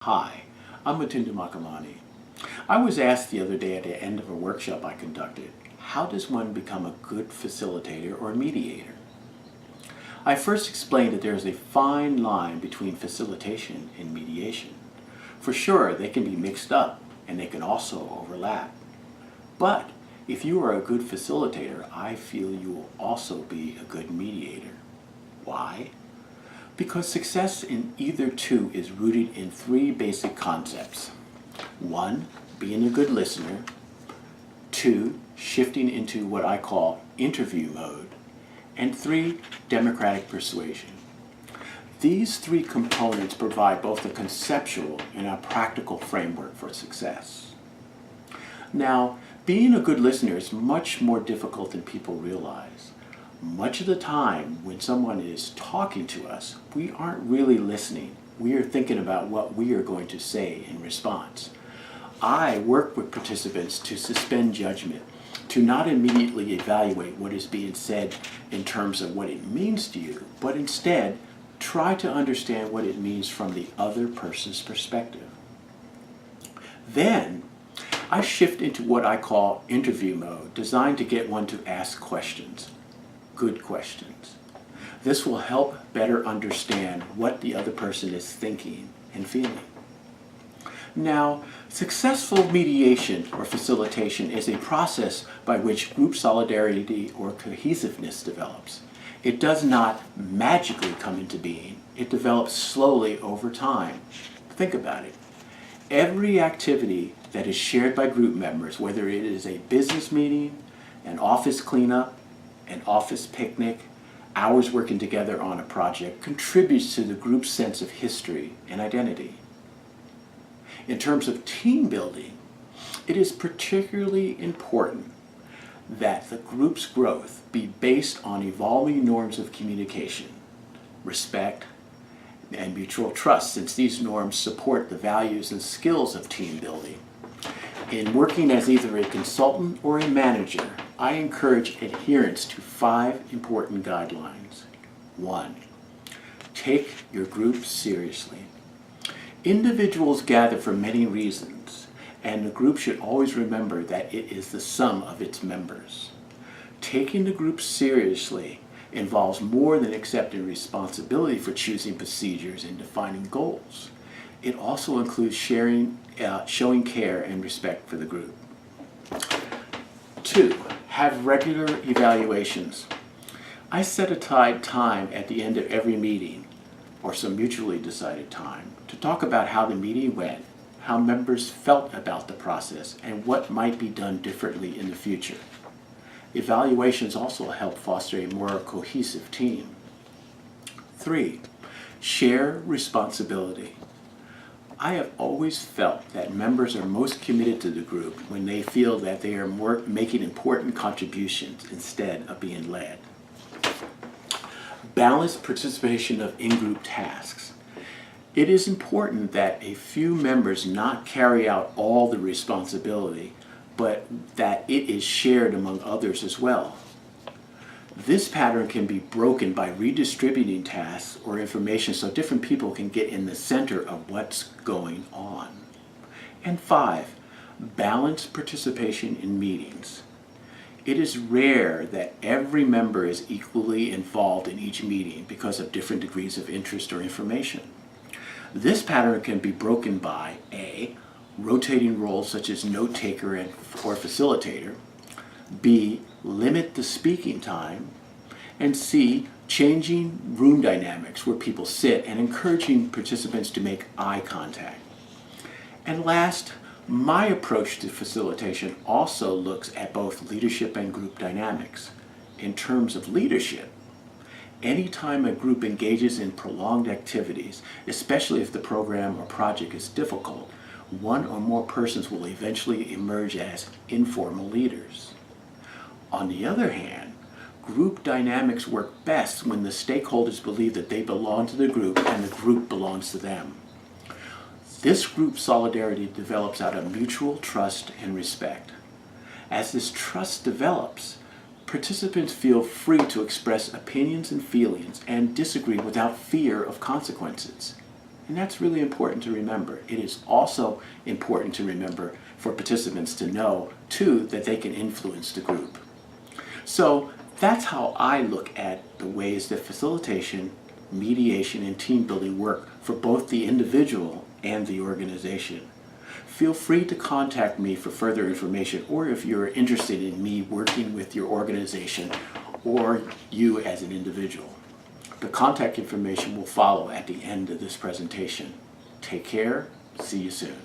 Hi, I'm Matinda Makamani. I was asked the other day at the end of a workshop I conducted, how does one become a good facilitator or mediator? I first explained that there is a fine line between facilitation and mediation. For sure, they can be mixed up and they can also overlap. But if you are a good facilitator, I feel you will also be a good mediator. Why? Because success in either two is rooted in three basic concepts. 1, being a good listener. 2, shifting into what I call interview mode. And 3, democratic persuasion. These three components provide both a conceptual and a practical framework for success. Now, being a good listener is much more difficult than people realize. Much of the time, when someone is talking to us, we aren't really listening. We are thinking about what we are going to say in response. I work with participants to suspend judgment, to not immediately evaluate what is being said in terms of what it means to you, but instead try to understand what it means from the other person's perspective. Then, I shift into what I call interview mode, designed to get one to ask questions. Good questions. This will help better understand what the other person is thinking and feeling. Now, successful mediation or facilitation is a process by which group solidarity or cohesiveness develops. It does not magically come into being. It develops slowly over time. Think about it. Every activity that is shared by group members, whether it is a business meeting, an office cleanup, an office picnic, hours working together on a project, contributes to the group's sense of history and identity. In terms of team building, it is particularly important that the group's growth be based on evolving norms of communication, respect, and mutual trust, since these norms support the values and skills of team building. In working as either a consultant or a manager, I encourage adherence to 5 important guidelines. 1, take your group seriously. Individuals gather for many reasons, and the group should always remember that it is the sum of its members. Taking the group seriously involves more than accepting responsibility for choosing procedures and defining goals. It also includes showing care and respect for the group. 2, have regular evaluations. I set aside time at the end of every meeting, or some mutually decided time, to talk about how the meeting went, how members felt about the process, and what might be done differently in the future. Evaluations also help foster a more cohesive team. 3, share responsibility. I have always felt that members are most committed to the group when they feel that they are making important contributions instead of being led. Balanced participation of in-group tasks. It is important that a few members not carry out all the responsibility, but that it is shared among others as well. This pattern can be broken by redistributing tasks or information so different people can get in the center of what's going on. And 5, balanced participation in meetings. It is rare that every member is equally involved in each meeting because of different degrees of interest or information. This pattern can be broken by A, rotating roles such as note taker or facilitator, B, limit the speaking time, and C, changing room dynamics where people sit and encouraging participants to make eye contact. And last, my approach to facilitation also looks at both leadership and group dynamics. In terms of leadership, anytime a group engages in prolonged activities, especially if the program or project is difficult, one or more persons will eventually emerge as informal leaders. On the other hand, group dynamics work best when the stakeholders believe that they belong to the group and the group belongs to them. This group solidarity develops out of mutual trust and respect. As this trust develops, participants feel free to express opinions and feelings and disagree without fear of consequences. And that's really important to remember. It is also important to remember for participants to know, too, that they can influence the group. So that's how I look at the ways that facilitation, mediation, and team building work for both the individual and the organization. Feel free to contact me for further information, or if you're interested in me working with your organization or you as an individual. The contact information will follow at the end of this presentation. Take care. See you soon.